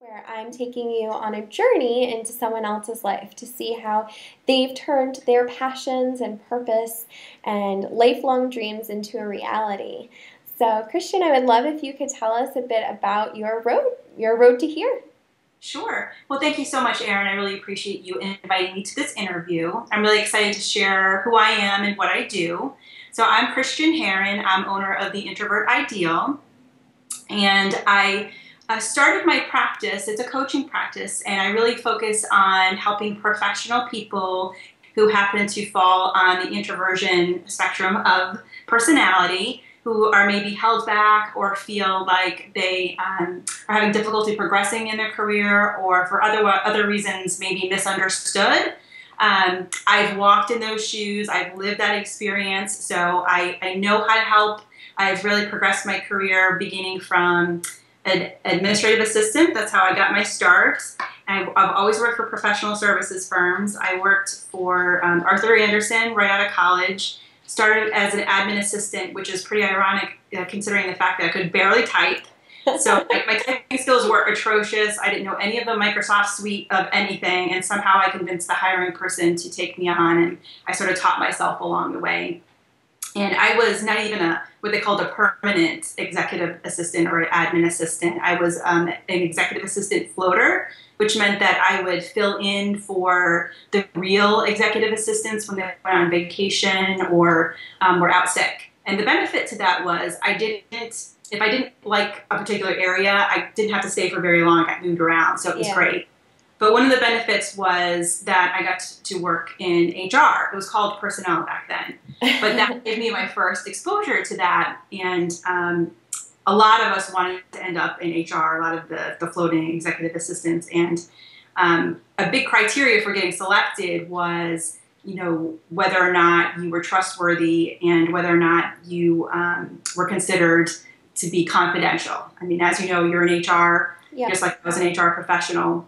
where I'm taking you on a journey into someone else's life to see how they've turned their passions and purpose and lifelong dreams into a reality. So, Christian, I would love if you could tell us a bit about your road to here. Sure. Well, thank you so much, Erin. I really appreciate you inviting me to this interview. I'm really excited to share who I am and what I do. So I'm Christian Herron. I'm owner of the Introvert Ideal. And I started my practice. It's a coaching practice, and I really focus on helping professional people who happen to fall on the introversion spectrum of personality, who are maybe held back or feel like they are having difficulty progressing in their career, or for other reasons maybe misunderstood. I've walked in those shoes. I've lived that experience, so I know how to help. I've really progressed my career beginning from an administrative assistant. That's how I got my start. I've always worked for professional services firms. I worked for Arthur Andersen right out of college. Started as an admin assistant, which is pretty ironic considering the fact that I could barely type. So my typing skills were atrocious. I didn't know any of the Microsoft suite of anything, and somehow I convinced the hiring person to take me on, and I sort of taught myself along the way. And I was not even what they called a permanent executive assistant or an admin assistant. I was an executive assistant floater, which meant that I would fill in for the real executive assistants when they went on vacation or were out sick. And the benefit to that was if I didn't like a particular area, I didn't have to stay for very long. I got moved around, so it was great. But one of the benefits was that I got to work in HR. It was called personnel back then. But that gave me my first exposure to that. And a lot of us wanted to end up in HR, a lot of the floating executive assistants. And a big criteria for getting selected was, whether or not you were trustworthy and whether or not you were considered to be confidential. I mean, as you know, you're in HR, just like I was an HR professional.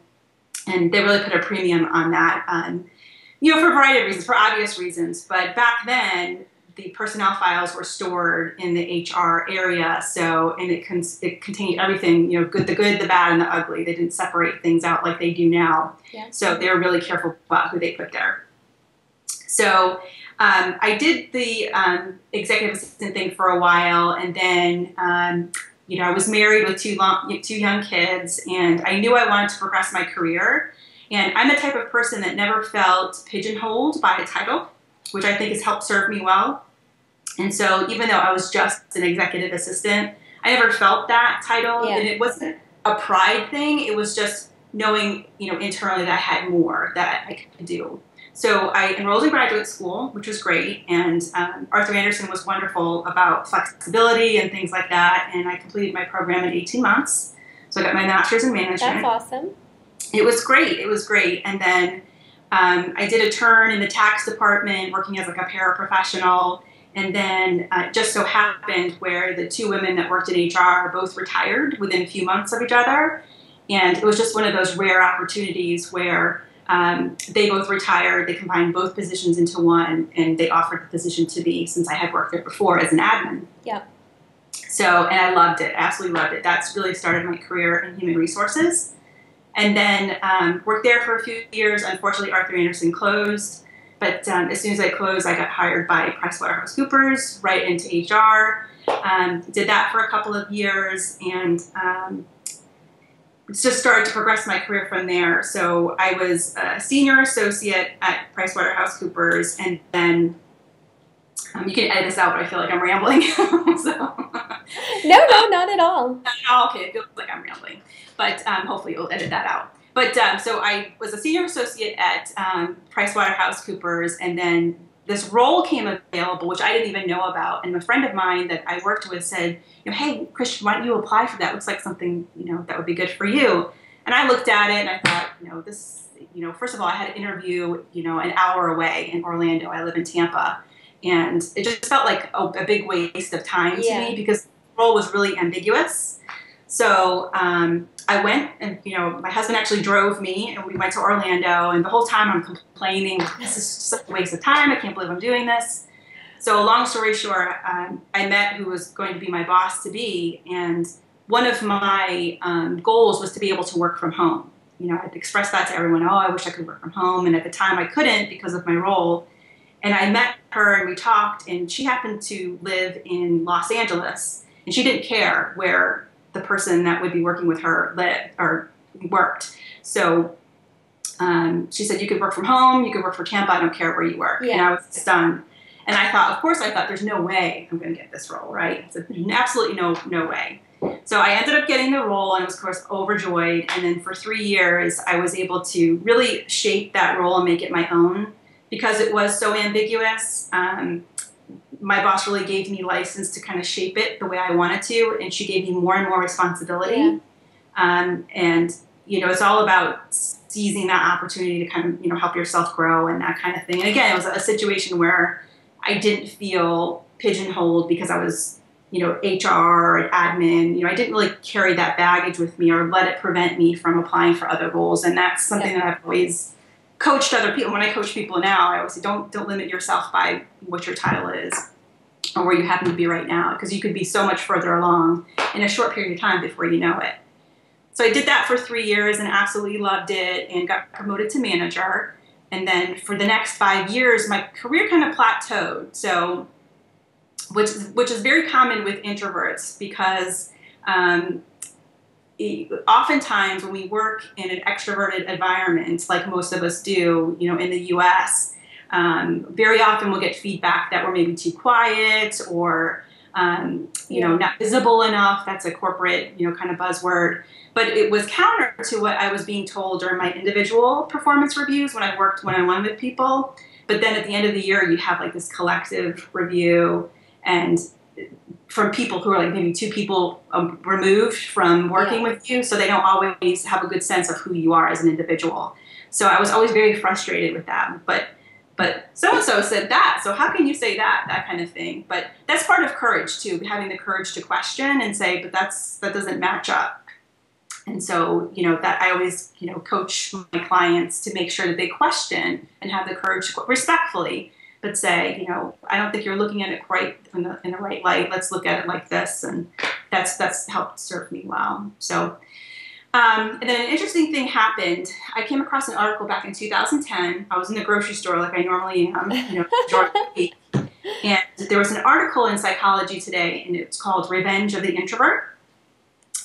And they really put a premium on that, for a variety of reasons, for obvious reasons. But back then, the personnel files were stored in the HR area, and it contained everything, the good, the bad, and the ugly. They didn't separate things out like they do now. So they were really careful about who they put there. So I did the executive assistant thing for a while, and then I was married with two young kids, and I knew I wanted to progress my career. And I'm the type of person that never felt pigeonholed by a title, which I think has helped serve me well. And so even though I was just an executive assistant, I never felt that title. And it wasn't a pride thing. It was just knowing, internally that I had more that I could do. So I enrolled in graduate school, which was great, and Arthur Andersen was wonderful about flexibility and things like that, and I completed my program in 18 months. So I got my master's in management. That's awesome. It was great. It was great. And then I did a turn in the tax department working as like a paraprofessional, and then it just so happened where the two women that worked in HR both retired within a few months of each other, and it was just one of those rare opportunities where they both retired, they combined both positions into one, and they offered the position to me since I had worked there before as an admin. So, and I loved it, absolutely loved it. That's really started my career in human resources. And then worked there for a few years. Unfortunately, Arthur Andersen closed. But as soon as I closed, I got hired by PricewaterhouseCoopers right into HR. Did that for a couple of years, and just started to progress my career from there. So I was a senior associate at PricewaterhouseCoopers, and then you can edit this out, but I feel like I'm rambling. No, not at all. Not at all. Okay, it feels like I'm rambling, but hopefully you'll edit that out. But so I was a senior associate at PricewaterhouseCoopers, and then this role came available, which I didn't even know about. And a friend of mine that I worked with said, hey, Christian, why don't you apply for that? Looks like something, that would be good for you. And I looked at it and I thought, this, first of all, I had an interview, an hour away in Orlando. I live in Tampa. And it just felt like a big waste of time to me because the role was really ambiguous. So I went, and my husband actually drove me, and we went to Orlando. And the whole time I'm complaining, this is such a waste of time. I can't believe I'm doing this. So long story short, I met who was going to be my boss to be, and one of my goals was to be able to work from home. You know, I'd expressed that to everyone. Oh, I wish I could work from home. And at the time I couldn't because of my role. And I met her and we talked, and she happened to live in Los Angeles, and she didn't care where the person that would be working with her lived or worked. So she said, you could work from home, you could work for Tampa, I don't care where you work. Yeah. And I was stunned. And I thought, of course, I thought there's no way I'm going to get this role, right? So absolutely no way. So I ended up getting the role and was, of course, overjoyed. And then for 3 years, I was able to really shape that role and make it my own because it was so ambiguous. My boss really gave me license to kind of shape it the way I wanted to, and she gave me more and more responsibility. Yeah. And, you know, it's all about seizing that opportunity to kind of, you know, help yourself grow and that kind of thing. And again, it was a situation where I didn't feel pigeonholed because I was, you know, HR or admin. You know, I didn't really carry that baggage with me or let it prevent me from applying for other roles. And that's something that I've always coached other people. When I coach people now, I always say, don't limit yourself by what your title is or where you happen to be right now, because you could be so much further along in a short period of time before you know it. So I did that for 3 years and absolutely loved it and got promoted to manager. And then for the next 5 years, my career kind of plateaued. So, which is very common with introverts because oftentimes when we work in an extroverted environment, like most of us do, you know, in the U.S., very often we'll get feedback that we're maybe too quiet or, you know, not visible enough. That's a corporate, you know, kind of buzzword. But it was counter to what I was being told during my individual performance reviews when I worked one-on-one with people. But then at the end of the year, you have like this collective review, and from people who are like maybe 2 people removed from working with you, so they don't always have a good sense of who you are as an individual. So I was always very frustrated with that. But so-and-so said that, so how can you say that? That kind of thing. But that's part of courage too, having the courage to question and say, but that doesn't match up. And so, you know, that I always, you know, coach my clients to make sure that they question and have the courage to respectfully, but say, you know, I don't think you're looking at it quite in the right light. Let's look at it like this. And that's helped serve me well. So, and then an interesting thing happened. I came across an article back in 2010. I was in the grocery store like I normally am, you know, and there was an article in Psychology Today, and it's called Revenge of the Introvert.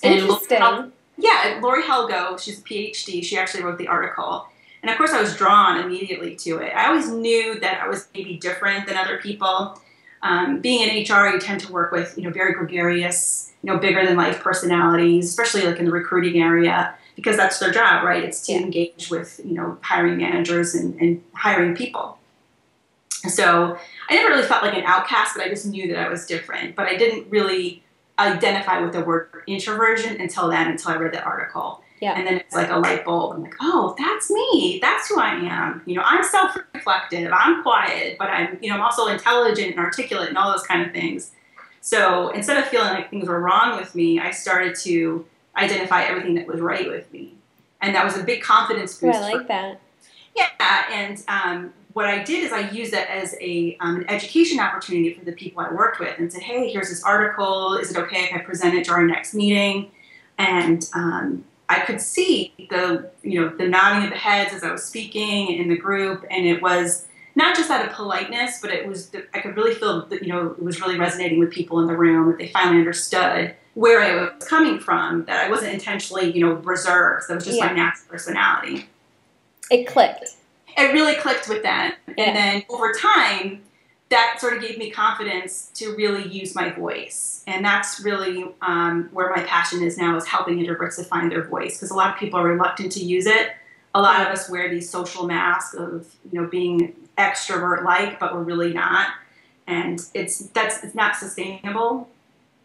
Interesting. Yeah, Lori Helgo, she's a PhD. She actually wrote the article. And of course, I was drawn immediately to it. I always knew that I was maybe different than other people. Being in HR, you tend to work with, you know, very gregarious, you know, bigger than life personalities, especially like in the recruiting area, because that's their job, right? It's to engage with, you know, hiring managers and hiring people. So I never really felt like an outcast, but I just knew that I was different. But I didn't really identify with the word introversion until I read that article. Yeah. And then it's like a light bulb. I'm like, oh, that's me. That's who I am. You know, I'm self-reflective. I'm quiet, but I'm, you know, I'm also intelligent and articulate and all those kind of things. So instead of feeling like things were wrong with me, I started to identify everything that was right with me. And that was a big confidence boost. Oh, I like that. Yeah. And what I did is I used it as an education opportunity for the people I worked with and said, hey, here's this article. Is it okay if I present it to our next meeting? And I could see the nodding of the heads as I was speaking in the group. And it was not just out of politeness, but I could really feel that, you know, it was really resonating with people in the room, that they finally understood where I was coming from, that I wasn't intentionally, you know, reserved. That was just my natural personality. It clicked. It really clicked with that. And then over time, that sort of gave me confidence to really use my voice. And that's really where my passion is now, is helping introverts to find their voice. Because a lot of people are reluctant to use it. A lot of us wear these social masks of, you know, being extrovert-like, but we're really not. And it's not sustainable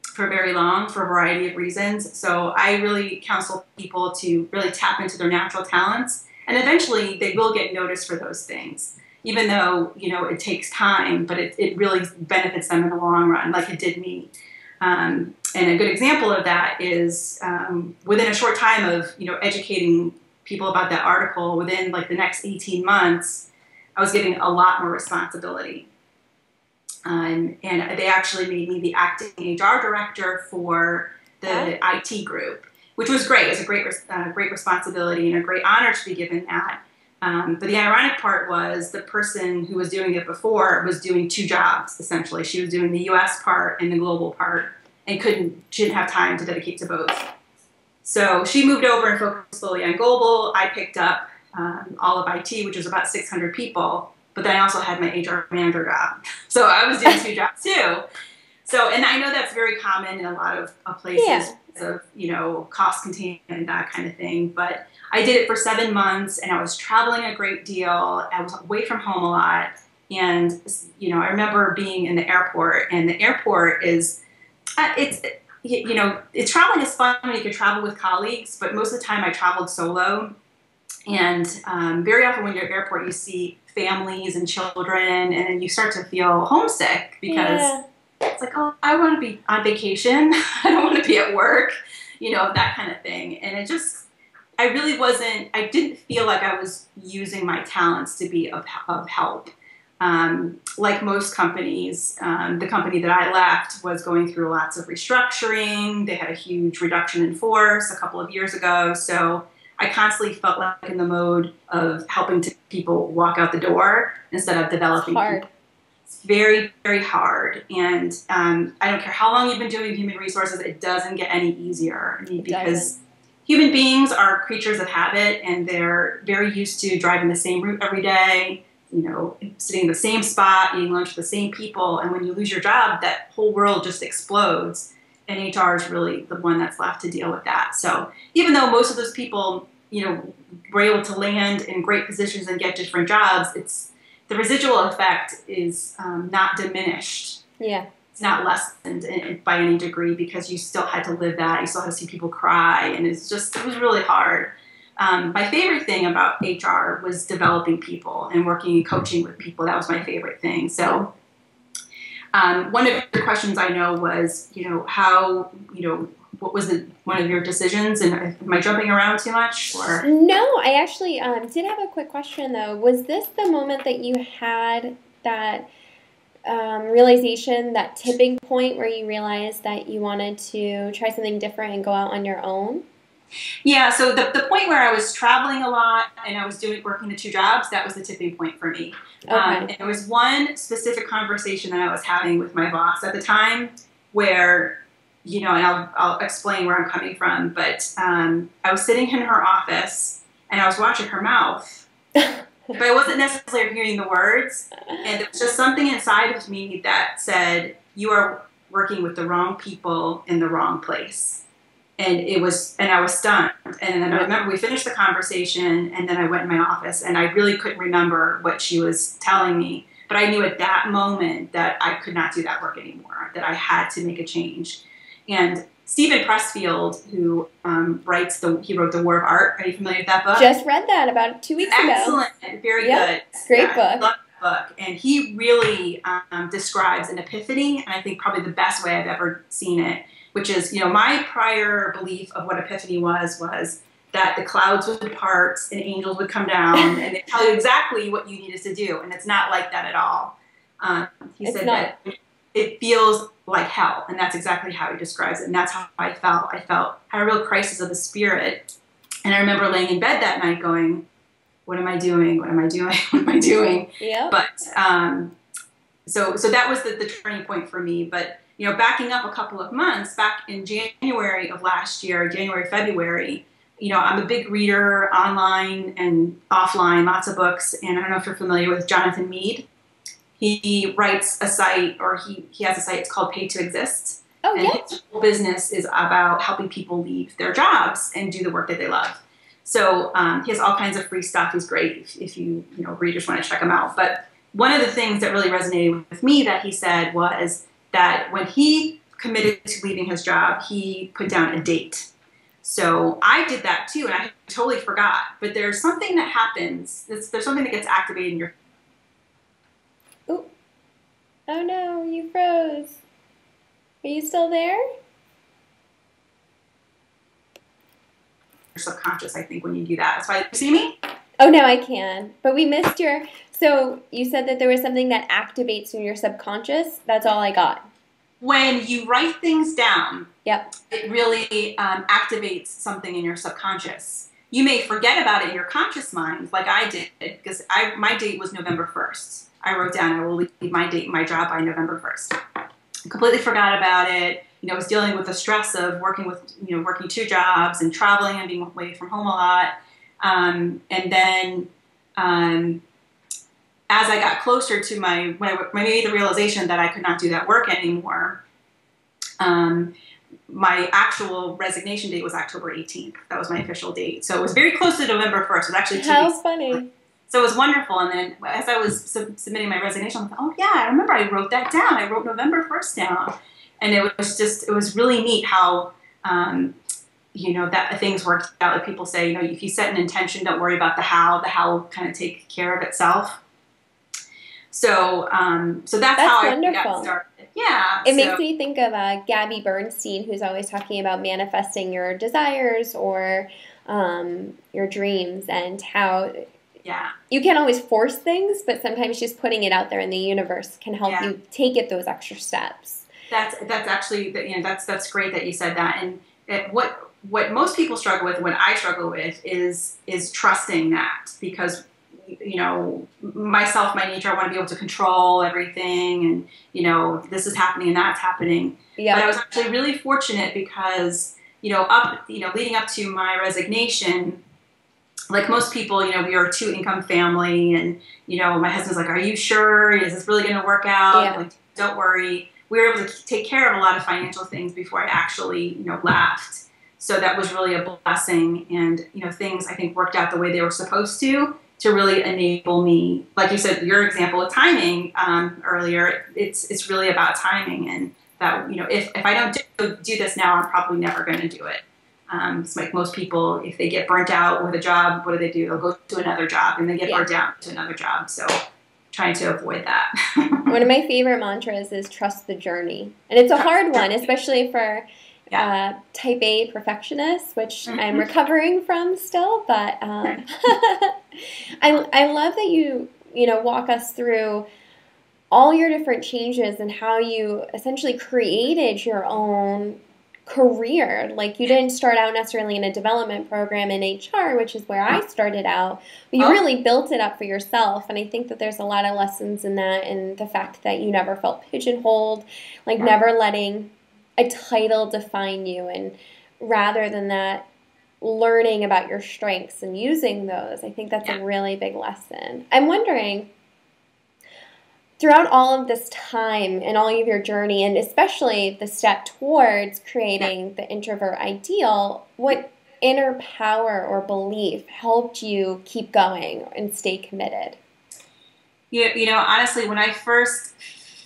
for very long for a variety of reasons. So I really counsel people to really tap into their natural talents. And eventually they will get noticed for those things, even though, you know, it takes time, but it really benefits them in the long run, like it did me. And a good example of that is within a short time of, you know, educating people about that article, within like the next 18 months, I was getting a lot more responsibility. And they actually made me the acting HR director for the IT group, which was great. It was a great responsibility and a great honor to be given that. But the ironic part was the person who was doing it before was doing two jobs, essentially. She was doing the U.S. part and the global part, and she didn't have time to dedicate to both. So she moved over and focused solely on global. I picked up all of IT, which was about 600 people, but then I also had my HR manager job. So I was doing two jobs too. So, and I know that's very common in a lot of places of, cost containment and that kind of thing. But I did it for 7 months, and I was traveling a great deal. I was away from home a lot. And, I remember being in the airport, and the airport is, traveling is fun when you can travel with colleagues, but most of the time I traveled solo. And very often when you're at the airport, you see families and children, and then you start to feel homesick because it's like, oh, I want to be on vacation. I don't want to be at work, that kind of thing. And I didn't feel like I was using my talents to be of help. Like most companies, the company that I left was going through lots of restructuring. They had a huge reduction in force a couple of years ago. So I constantly felt like in the mode of helping people walk out the door instead of developing people. It's very, very hard. And I don't care how long you've been doing human resources, it doesn't get any easier. Because human beings are creatures of habit, and they're very used to driving the same route every day, sitting in the same spot, eating lunch with the same people. And when you lose your job, that whole world just explodes. And HR is really the one that's left to deal with that. So even though most of those people, were able to land in great positions and get different jobs, the residual effect is not diminished. Yeah. It's not lessened by any degree, because you still had to live that. You still had to see people cry, and it was really hard. My favorite thing about HR was developing people and working and coaching with people. That was my favorite thing. So one of the questions I know was, what was one of your decisions? And am I jumping around too much? Or no, I actually did have a quick question though. Was this the moment that you had that realization, that tipping point where you realized that you wanted to try something different and go out on your own? Yeah, so the point where I was traveling a lot and I was working the two jobs, that was the tipping point for me. Okay. And there was one specific conversation that I was having with my boss at the time where, and I'll explain where I'm coming from, but I was sitting in her office and I was watching her mouth, but I wasn't necessarily hearing the words. And there was just something inside of me that said, you are working with the wrong people in the wrong place. And I was stunned. And then I remember we finished the conversation, and then I went in my office, and I really couldn't remember what she was telling me. But I knew at that moment that I could not do that work anymore, that I had to make a change. And Stephen Pressfield, who he wrote The War of Art. Are you familiar with that book? Just read that about 2 weeks ago. Excellent. Very good. Great book. I love that book. And he really describes an epiphany, and I think probably the best way I've ever seen it, which is, my prior belief of what epiphany was that the clouds would part and angels would come down and they tell you exactly what you needed to do. And it's not like that at all. He said that it feels like hell, and that's exactly how he describes it. And that's how I felt. I had a real crisis of the spirit. And I remember laying in bed that night going, what am I doing? What am I doing? What am I doing? Yeah. But so that was the turning point for me. But backing up a couple of months, back in January of last year, February, I'm a big reader online and offline, lots of books. And I don't know if you're familiar with Jonathan Mead. He writes a site, or he has a site, it's called Pay to Exist. Oh, and yeah. his whole business is about helping people leave their jobs and do the work that they love. So he has all kinds of free stuff. He's great if you readers want to check him out. But one of the things that really resonated with me that he said was that when he committed to leaving his job, he put down a date. So I did that too, and I totally forgot. But there's something that happens. There's something that gets activated in your... Ooh. Oh no, you froze. Are you still there? Your subconscious, I think, when you do that. That's why you see me? Oh, no, I can. But we missed so you said that there was something that activates in your subconscious. That's all I got. when you write things down, Yep. it really activates something in your subconscious. You may forget about it in your conscious mind, like I did, because my date was November 1st. I wrote down I will leave my job by November 1st. I completely forgot about it. I was dealing with the stress of working 2 jobs and traveling and being away from home a lot. And then as I got closer to when I made the realization that I could not do that work anymore, my actual resignation date was October 18th. That was my official date. So it was very close to November 1st. It was actually 2 weeks. How funny. So it was wonderful. And then as I was submitting my resignation, I thought, oh yeah, I remember I wrote that down. I wrote November 1st down. And it was really neat how, that things worked out. Like people say, if you set an intention, don't worry about the how will kind of take care of itself. So that's how wonderful. I got started. Yeah. It makes me think of Gabby Bernstein, who's always talking about manifesting your desires or your dreams, and how you can't always force things, but sometimes just putting it out there in the universe can help you take it those extra steps. That's actually that's great that you said that. And what most people struggle with, what I struggle with, is trusting that, because myself, my nature, I want to be able to control everything, and this is happening and that's happening. Yeah. But I was actually really fortunate because leading up to my resignation, like most people, we are a 2-income family, and my husband's like, "Are you sure? Is this really going to work out?" Yeah. Like, don't worry. We were able to take care of a lot of financial things before I actually left. So that was really a blessing, and things I think worked out the way they were supposed to really enable me. Like you said, your example of timing earlier, it's really about timing, and that if I don't do this now, I'm probably never going to do it. It's like most people, if they get burnt out with a job, what do? They'll go to another job, and they get burnt out to another job. So trying to avoid that. One of my favorite mantras is trust the journey, and it's a hard one, especially for type A perfectionist, which I'm recovering from still, but I love that you walk us through all your different changes and how you essentially created your own career. Like, you didn't start out necessarily in a development program in HR, which is where I started out, but you really built it up for yourself. And I think that there's a lot of lessons in that, and the fact that you never felt pigeonholed, like never letting a title define you, and rather than that, learning about your strengths and using those. I think that's a really big lesson. I'm wondering, throughout all of this time and all of your journey, and especially the step towards creating the introvert ideal, what inner power or belief helped you keep going and stay committed? Honestly, when I first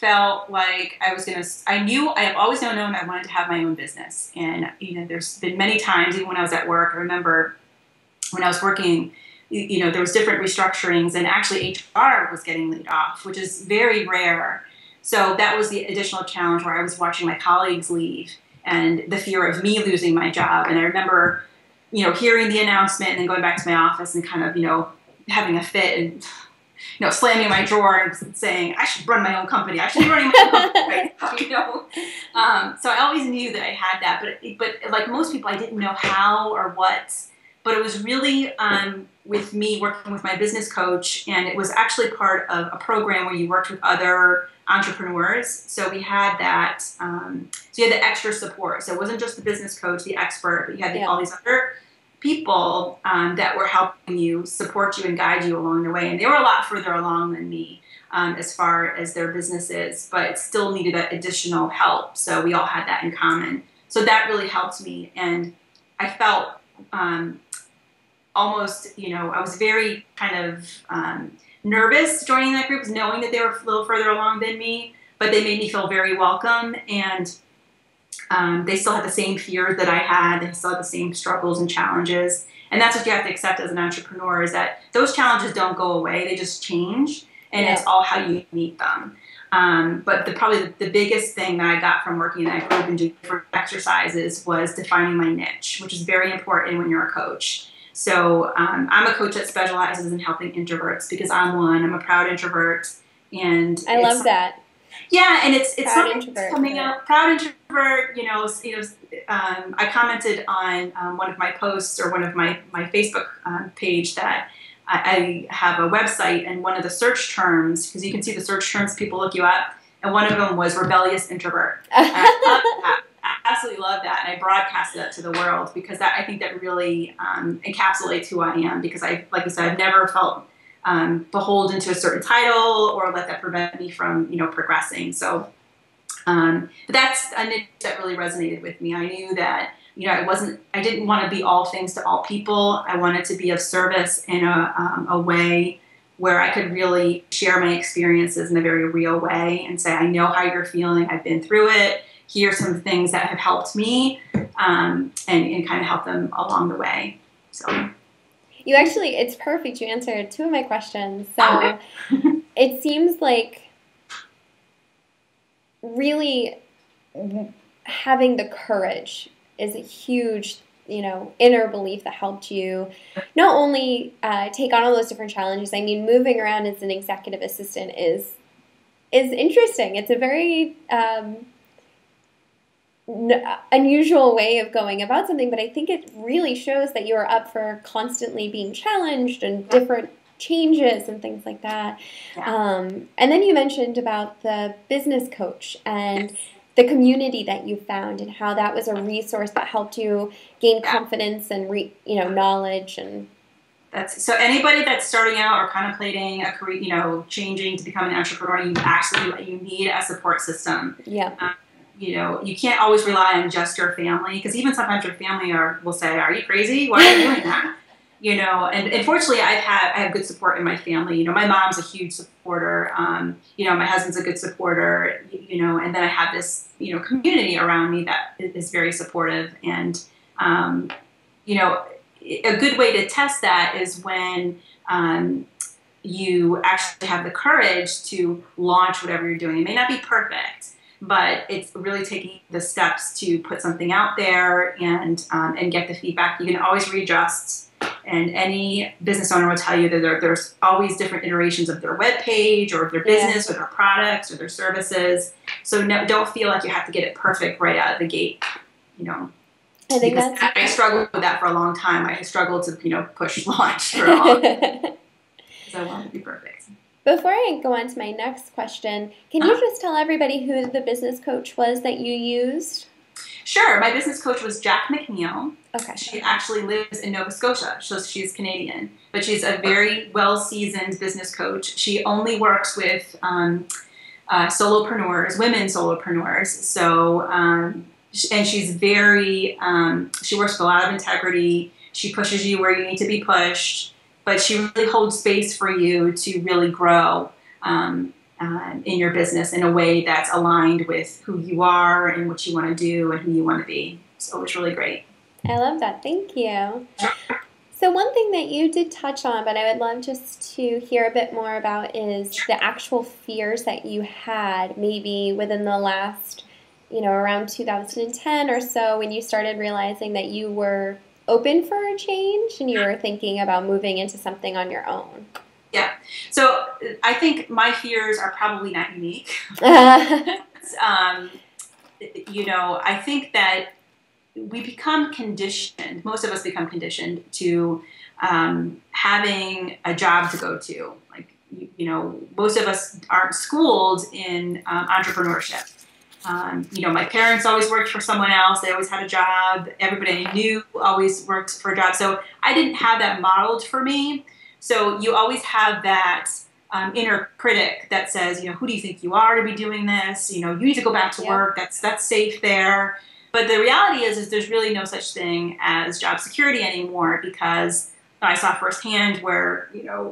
felt like I have always known I wanted to have my own business. And, there's been many times, even when I was at work, I remember when I was working, there was different restructurings, and actually HR was getting laid off, which is very rare. So that was the additional challenge, where I was watching my colleagues leave and the fear of me losing my job. And I remember, hearing the announcement and then going back to my office and kind of, having a fit and slamming my drawer and saying, I should run my own company. I should be running my own company right now. So I always knew that I had that, but like most people, I didn't know how or what. But it was really with me working with my business coach, and it was actually part of a program where you worked with other entrepreneurs. So we had that. So you had the extra support. So it wasn't just the business coach, the expert, but you had all these other people that were helping you, support you, and guide you along the way. And they were a lot further along than me as far as their businesses, but still needed that additional help. So we all had that in common. So that really helped me. And I felt almost, I was very kind of nervous joining that group, knowing that they were a little further along than me, but they made me feel very welcome. And they still had the same fears that I had. They still had the same struggles and challenges. And that's what you have to accept as an entrepreneur, is that those challenges don't go away. They just change, and it's all how you meet them. But probably the biggest thing that I got from working in that group and doing different exercises was defining my niche, which is very important when you're a coach. So I'm a coach that specializes in helping introverts, because I'm one. I'm a proud introvert. And I love that. Yeah, and it's Proud something introvert. that's coming out. Proud introvert. I commented on one of my posts or one of my Facebook page that I have a website, and one of the search terms, because you can see the search terms people look you up, and one of them was rebellious introvert. And I love that. I absolutely love that, and I broadcasted that to the world because I think that really encapsulates who I am. Because like I said, I've never felt beholden to a certain title or let that prevent me from progressing. So, but that's a niche that really resonated with me. I knew that I didn't want to be all things to all people. I wanted to be of service in a way where I could really share my experiences in a very real way and say, I know how you're feeling. I've been through it. Here are some things that have helped me, and kind of help them along the way. So. You actually, it's perfect. You answered two of my questions. So it seems like really having the courage is a huge, inner belief that helped you not only take on all those different challenges. I mean, moving around as an executive assistant is interesting. It's a very unusual way of going about something, but I think it really shows that you are up for constantly being challenged and different changes and things like that. Yeah. And then you mentioned about the business coach and the community that you found and how that was a resource that helped you gain confidence and knowledge. And so anybody that's starting out or contemplating a career, changing to become an entrepreneur, you need a support system. Yeah. You can't always rely on just your family, because even sometimes your family will say, "Are you crazy? Why are you doing that?" And unfortunately, I have good support in my family. My mom's a huge supporter. My husband's a good supporter. And then I have this community around me that is very supportive. And a good way to test that is when you actually have the courage to launch whatever you're doing. It may not be perfect, but it's really taking the steps to put something out there and get the feedback. You can always readjust, and any business owner will tell you that there's always different iterations of their web page or of their business or their products or their services. So don't feel like you have to get it perfect right out of the gate. I think I struggled with that for a long time. I struggled to push launch for a long time because I wanted to be perfect. Before I go on to my next question, can you just tell everybody who the business coach was that you used? Sure. My business coach was Jack McNeil. Okay. She actually lives in Nova Scotia, so she's Canadian, but she's a very well-seasoned business coach. She only works with solopreneurs, women solopreneurs. So, and she's very, she works with a lot of integrity. She pushes you where you need to be pushed, but she really holds space for you to really grow in your business in a way that's aligned with who you are and what you want to do and who you want to be. So it's really great. I love that. Thank you. So one thing that you did touch on, but I would love just to hear a bit more about, is the actual fears that you had maybe within the last, around 2010 or so, when you started realizing that you were open for a change and you were thinking about moving into something on your own. Yeah. So I think my fears are probably not unique. I think that we become conditioned, most of us become conditioned to having a job to go to. Like, most of us aren't schooled in entrepreneurship. My parents always worked for someone else. They always had a job. Everybody I knew always worked for a job. So I didn't have that modeled for me. So you always have that inner critic that says, who do you think you are to be doing this? You need to go back to work. That's safe there. But the reality is there's really no such thing as job security anymore, because I saw firsthand where,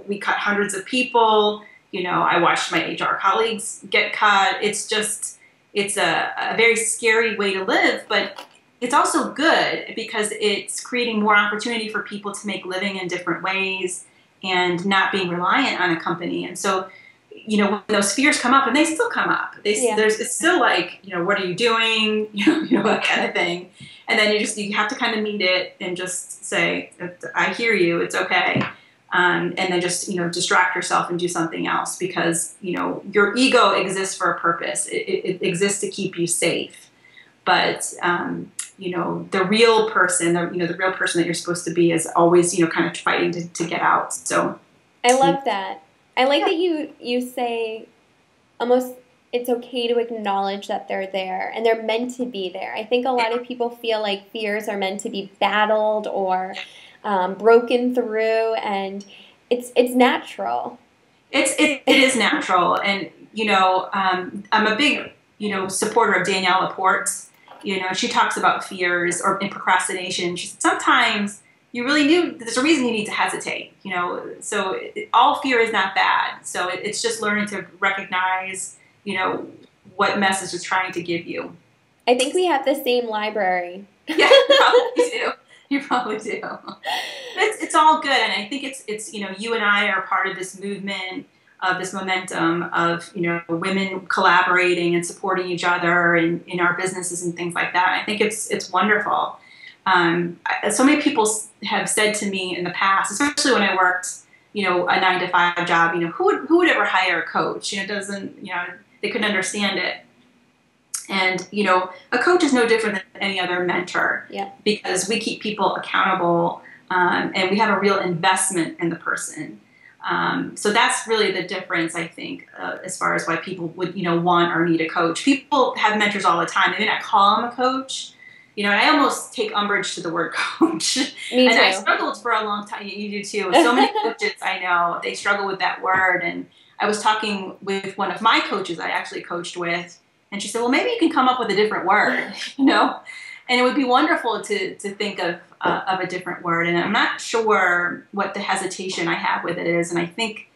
we cut hundreds of people. I watched my HR colleagues get cut. It's a very scary way to live, but it's also good because it's creating more opportunity for people to make living in different ways and not being reliant on a company. And so, when those fears come up, and they still come up, it's still like, what are you doing? That kind of thing. And then you have to kind of meet it and just say, I hear you, it's okay. and then just, distract yourself and do something else because, your ego exists for a purpose. It exists to keep you safe. But, the real person, the real person that you're supposed to be is always, kind of fighting to get out. So I love that. I like that you say almost it's okay to acknowledge that they're there and they're meant to be there. I think a lot of people feel like fears are meant to be battled or broken through, and it's natural. It is natural, and I'm a big supporter of Danielle Laporte's. She talks about fears or in procrastination. She said sometimes you really knew there's a reason you need to hesitate. So all fear is not bad. So it's just learning to recognize what message is trying to give you. I think we have the same library. Yeah, you probably do. You probably do. It's all good, and I think it's you and I are part of this movement of this momentum of women collaborating and supporting each other in our businesses and things like that. I think it's wonderful. So many people have said to me in the past, especially when I worked a 9-to-5 job, who would ever hire a coach? They couldn't understand it. And, a coach is no different than any other mentor. Yeah. Because we keep people accountable and we have a real investment in the person. So that's really the difference, I think, as far as why people would, want or need a coach. People have mentors all the time. They may not call them a coach. I almost take umbrage to the word coach. Me too. And I struggled for a long time. You do too. So many coaches I know, they struggle with that word. And I was talking with one of my coaches I actually coached with, and she said, well, maybe you can come up with a different word, and it would be wonderful to think of a different word. And I'm not sure what the hesitation I have with it is. And I think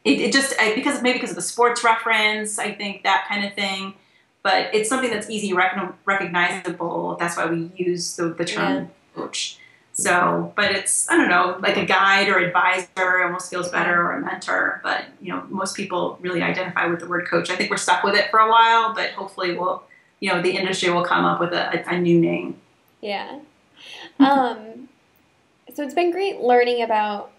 because of the sports reference, I think that kind of thing. But it's something that's easy recognizable. That's why we use the term coach. So, but it's, I don't know, like a guide or advisor almost feels better, or a mentor. But, most people really identify with the word coach. I think we're stuck with it for a while, but hopefully the industry will come up with a new name. Yeah. So it's been great learning about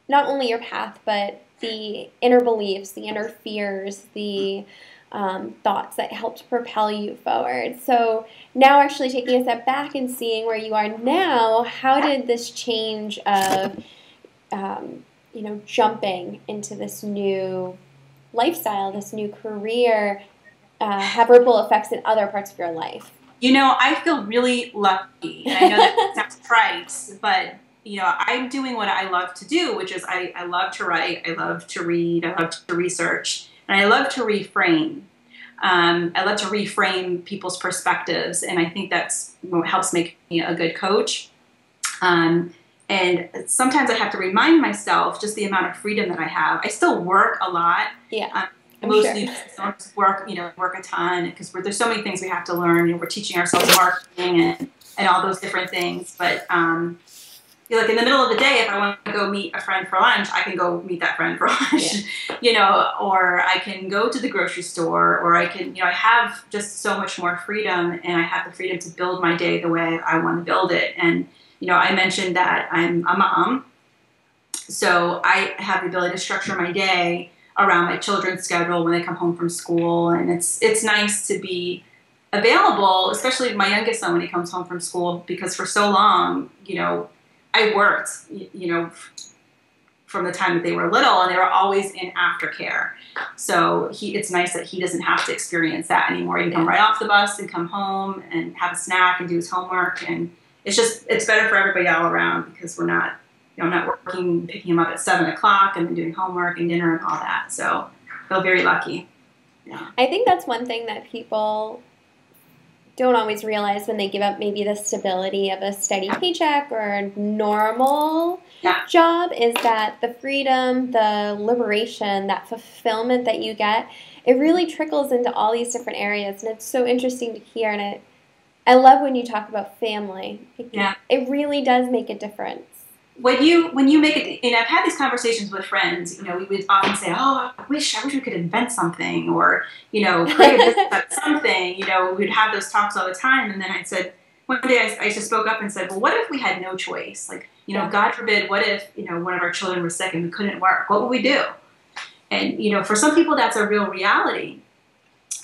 not only your path, but the inner beliefs, the inner fears, the thoughts that helped propel you forward. So now actually taking a step back and seeing where you are now, how did this change of, jumping into this new lifestyle, this new career, have ripple effects in other parts of your life? I feel really lucky. And I know that sounds trite, but, I'm doing what I love to do, which is I love to write, I love to read, I love to research. And I love to reframe. I love to reframe people's perspectives, and I think that's what helps make me a good coach. And sometimes I have to remind myself just the amount of freedom that I have. I still work a lot. Yeah, most of these don't work a ton because there's so many things we have to learn. We're teaching ourselves marketing and all those different things, but like in the middle of the day, if I want to go meet a friend for lunch, I can go meet that friend for lunch, or I can go to the grocery store, or I can, I have just so much more freedom, and I have the freedom to build my day the way I want to build it. And, I mentioned that I'm a mom, so I have the ability to structure my day around my children's schedule when they come home from school, and it's nice to be available, especially my youngest son when he comes home from school, because for so long, I worked, from the time that they were little, and they were always in aftercare. So it's nice that he doesn't have to experience that anymore. He can come right off the bus and come home and have a snack and do his homework. And it's better for everybody all around because we're not, I'm not working, picking him up at 7 o'clock and then doing homework and dinner and all that. So I feel very lucky. Yeah. I think that's one thing that people don't always realize when they give up maybe the stability of a steady paycheck or a normal job is that the freedom, the liberation, that fulfillment that you get, it really trickles into all these different areas. And it's so interesting to hear. And I love when you talk about family. It really does make a difference. When you make it, I've had these conversations with friends, we would often say, oh, I wish we could invent something or, create a business at something, we'd have those talks all the time. And then I said, one day I just spoke up and said, well, what if we had no choice? Like, God forbid, what if, one of our children was sick and we couldn't work? What would we do? And, for some people, that's a real reality.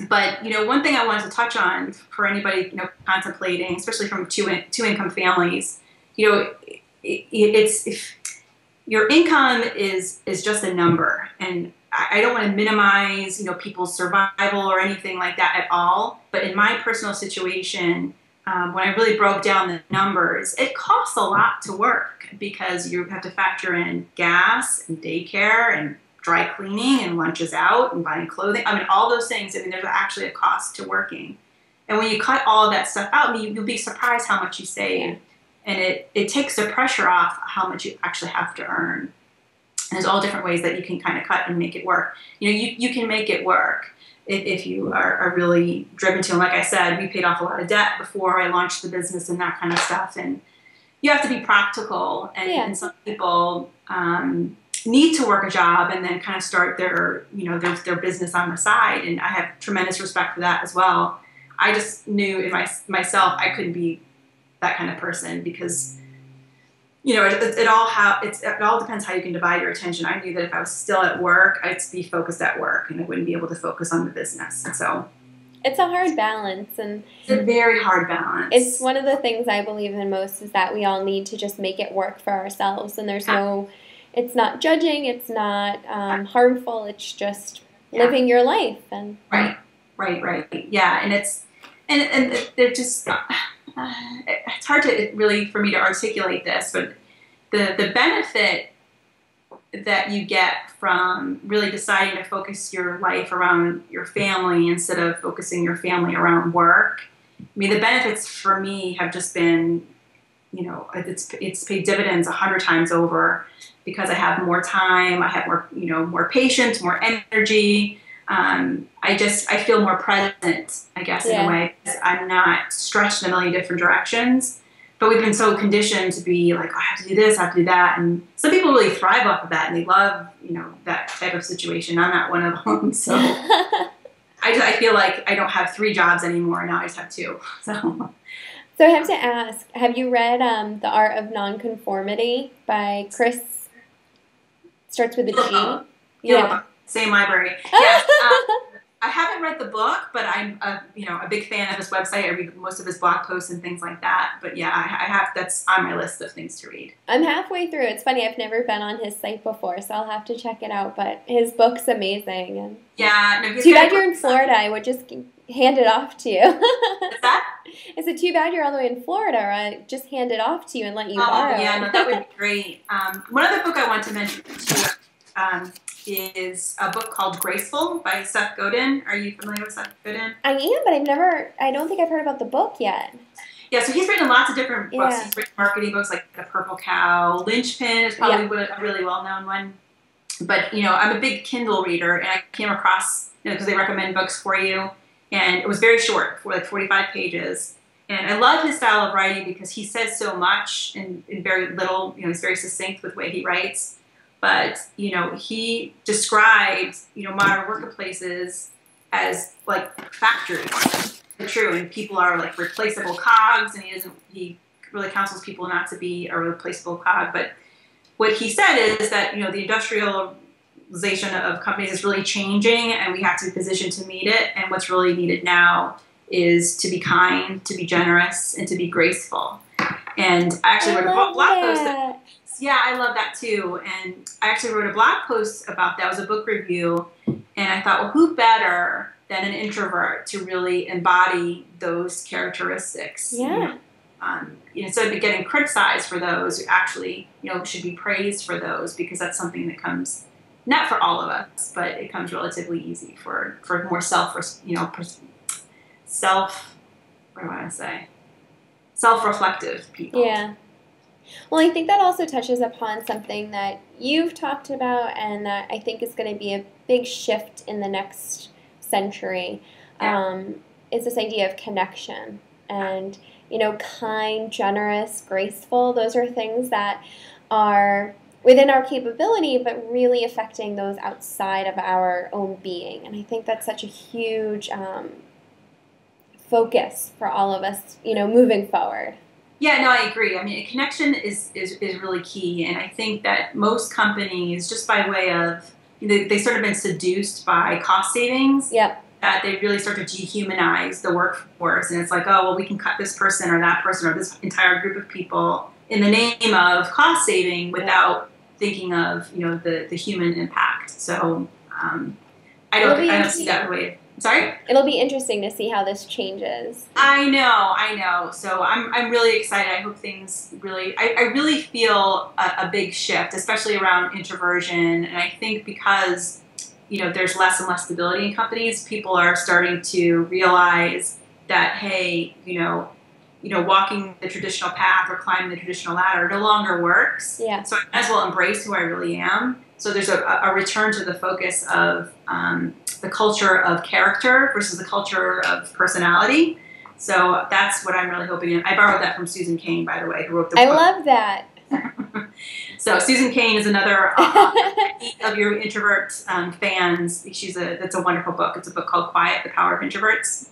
But, one thing I wanted to touch on for anybody, contemplating, especially from two income families, it's if your income is just a number, and I don't want to minimize, people's survival or anything like that at all. But in my personal situation, when I really broke down the numbers, it costs a lot to work because you have to factor in gas and daycare and dry cleaning and lunches out and buying clothing. I mean, all those things. I mean, there's actually a cost to working. And when you cut all of that stuff out, you'll be surprised how much you save. And it takes the pressure off how much you actually have to earn. And there's all different ways that you can kind of cut and make it work. You can make it work if you are really driven to. And like I said, we paid off a lot of debt before I launched the business and that kind of stuff. And you have to be practical. And some people need to work a job and then kind of start their business on the side. And I have tremendous respect for that as well. I just knew in myself I couldn't be that kind of person because, it all depends how you can divide your attention. I knew that if I was still at work, I'd be focused at work and I wouldn't be able to focus on the business. And so it's a hard balance, and it's a very hard balance. It's one of the things I believe in most is that we all need to just make it work for ourselves, and there's it's not judging, it's not harmful, it's just living your life. And right. Yeah, and and they're just it's hard to really for me to articulate this, but the benefit that you get from really deciding to focus your life around your family instead of focusing your family around work. I mean, the benefits for me have just been, it's paid dividends 100 times over because I have more time, I have more patience, more energy. I feel more present, I guess, in a way. I'm not stretched in a million different directions. But we've been so conditioned to be like, oh, I have to do this, I have to do that. And some people really thrive off of that, and they love, that type of situation. I'm not one of them. So I feel like I don't have 3 jobs anymore. Now I just have 2. So I have to ask, have you read The Art of Nonconformity by Chris? Starts with a G. Yeah. Same library. Yes. I haven't read the book, but I'm a big fan of his website. I read most of his blog posts and things like that. But yeah, I have, that's on my list of things to read. I'm halfway through. It's funny, I've never been on his site before, so I'll have to check it out. But his book's amazing. And too bad you're in Florida. I would just hand it off to you. What's that? I said, too bad you're all the way in Florida. Or I just hand it off to you and let you borrow. Yeah, no, that would be great. One other book I want to mention too, is a book called Graceful by Seth Godin. Are you familiar with Seth Godin? I am, but I don't think I've heard about the book yet. Yeah, so he's written lots of different books. He's written marketing books like The Purple Cow. Lynchpin is probably a really well-known one. But, I'm a big Kindle reader, and I came across, because they recommend books for you, and it was very short, for like 45 pages. And I love his style of writing because he says so much in very little. He's very succinct with the way he writes. But, he describes, modern workplaces as like factories. It's true. And people are like replaceable cogs, and he really counsels people not to be a replaceable cog. But what he said is that, the industrialization of companies is really changing, and we have to be positioned to meet it. And what's really needed now is to be kind, to be generous, and to be graceful. And I actually wrote a blog post. Yeah, I love that too. And I actually wrote a blog post about that. It was a book review. And I thought, well, who better than an introvert to really embody those characteristics? Yeah. Instead of getting criticized for those, you actually, should be praised for those, because that's something that comes, not for all of us, but it comes relatively easy for more self-reflective people. Yeah. Well, I think that also touches upon something that you've talked about, and that I think is going to be a big shift in the next century. Is this idea of connection and, kind, generous, graceful. Those are things that are within our capability, but really affecting those outside of our own being. And I think that's such a huge focus for all of us, moving forward. Yeah, no, I agree. I mean, a connection is really key. And I think that most companies, just by way of, they sort of been seduced by cost savings. Yep. That they really start to dehumanize the workforce. And it's like, oh, well, we can cut this person or that person or this entire group of people in the name of cost saving without thinking of, the human impact. So I don't see that way. Sorry? It'll be interesting to see how this changes. I know. So I'm really excited. I hope things really, I really feel a big shift, especially around introversion. And I think because, there's less and less stability in companies, people are starting to realize that, hey, walking the traditional path or climbing the traditional ladder no longer works. Yeah. So I might as well embrace who I really am. So there's a return to the focus of the culture of character versus the culture of personality. So that's what I'm really hoping. I borrowed that from Susan Cain, by the way, who wrote the book. I love that. So Susan Cain is another of your introvert fans. That's a wonderful book. It's a book called Quiet, The Power of Introverts.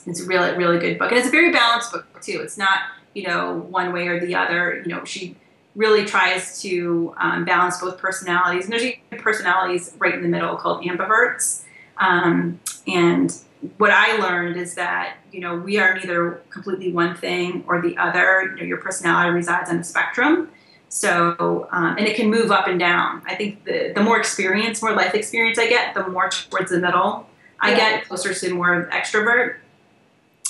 It's a really, really good book. And it's a very balanced book, too. It's not, one way or the other. She really tries to balance both personalities. And there's even personalities right in the middle called ambiverts. And what I learned is that, we are neither completely one thing or the other. Your personality resides on a spectrum. So, and it can move up and down. I think the more life experience I get, the more towards the middle I get, closer to more extrovert.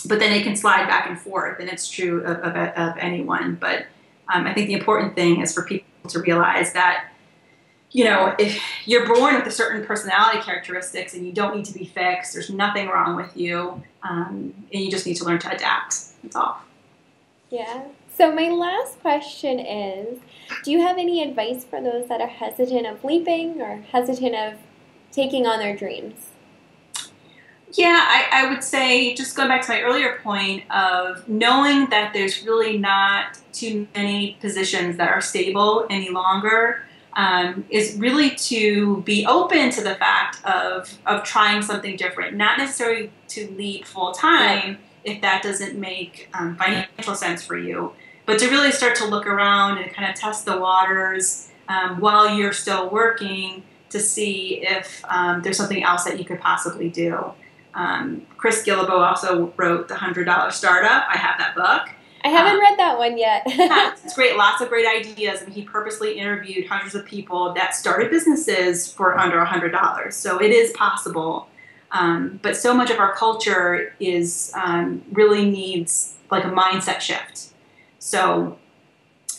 But then it can slide back and forth, and it's true of anyone. But I think the important thing is for people to realize that, if you're born with a certain personality characteristics and you don't need to be fixed, there's nothing wrong with you, and you just need to learn to adapt. That's all. Yeah. So my last question is, do you have any advice for those that are hesitant of leaping or hesitant of taking on their dreams? Yeah, I would say, just going back to my earlier point of knowing that there's really not too many positions that are stable any longer, is really to be open to the fact of trying something different, not necessarily to leap full time if that doesn't make financial sense for you, but to really start to look around and kind of test the waters while you're still working to see if there's something else that you could possibly do. Chris Guillebeau also wrote The $100 Startup. I have that book. I haven't read that one yet. Yeah, it's great. Lots of great ideas. I mean, he purposely interviewed hundreds of people that started businesses for under $100. So it is possible. But so much of our culture is really needs like a mindset shift. So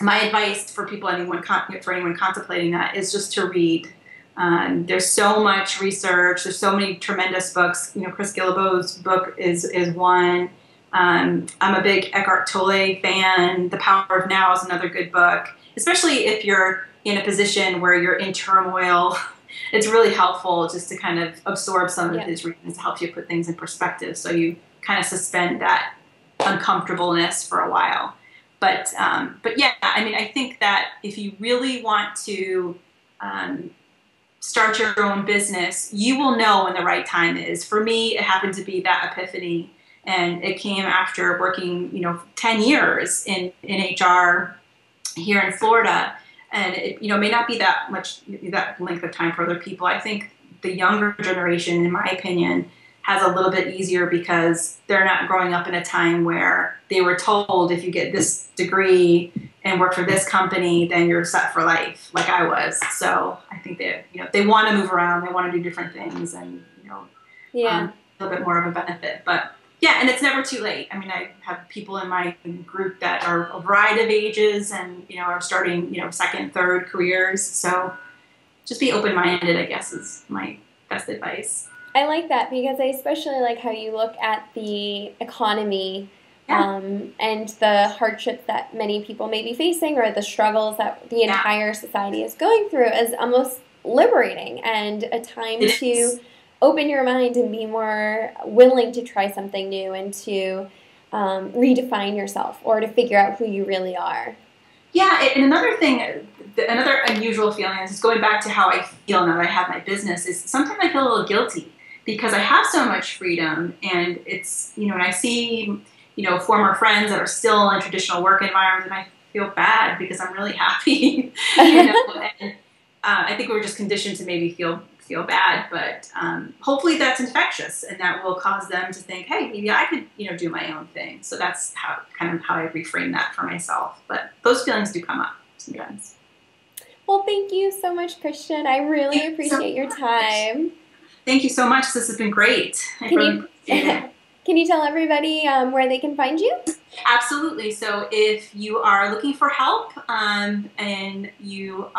my advice for anyone contemplating that is just to read. There's so much research. There's so many tremendous books. Chris Guillebeau's book is one. I'm a big Eckhart Tolle fan. The Power of Now is another good book, especially if you're in a position where you're in turmoil. It's really helpful just to kind of absorb some of his readings to help you put things in perspective, so you kind of suspend that uncomfortableness for a while. But yeah, I mean, I think that if you really want to start your own business, you will know when the right time is. For me, it happened to be that epiphany, and it came after working, 10 years in HR here in Florida. And it, may not be that length of time for other people. I think the younger generation, in my opinion, has a little bit easier because they're not growing up in a time where they were told if you get this degree and work for this company, then you're set for life, like I was. So I think that, they want to move around, they want to do different things, and, a little bit more of a benefit. But yeah, and it's never too late. I mean, I have people in my group that are a variety of ages and, are starting, second, third careers. So just be open-minded, I guess, is my best advice. I like that because I especially like how you look at the economy and the hardships that many people may be facing, or the struggles that the entire society is going through, as almost liberating and a time to open your mind and be more willing to try something new and to redefine yourself or to figure out who you really are. Yeah, and another thing, another unusual feeling is going back to how I feel now that I have my business, is sometimes I feel a little guilty because I have so much freedom, and it's, you know, and I see, you know, former friends that are still in traditional work environments, and I feel bad because I'm really happy, you know, and I think we're just conditioned to maybe feel bad, but hopefully that's infectious, and that will cause them to think, hey, maybe I could, you know, do my own thing. So that's how I reframe that for myself. But those feelings do come up sometimes. Well, thank you so much, Christian. I really appreciate your time. Thank you so much. This has been great. I really appreciate it. Can you tell everybody where they can find you? Absolutely. So if you are looking for help and you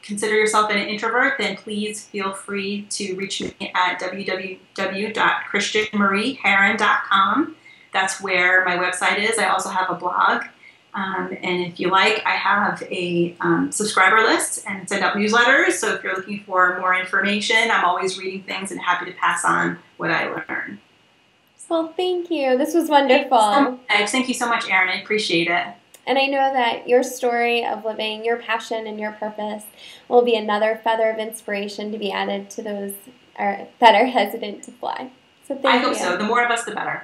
consider yourself an introvert, then please feel free to reach me at www.christianmarieherron.com. That's where my website is. I also have a blog. And if you like, I have a subscriber list and send out newsletters. So if you're looking for more information, I'm always reading things and happy to pass on what I learn. Well, thank you. This was wonderful. Thank you so much, Erin. I appreciate it. And I know that your story of living your passion and your purpose will be another feather of inspiration to be added to those that are hesitant to fly. So thank you. I hope so. The more of us, the better.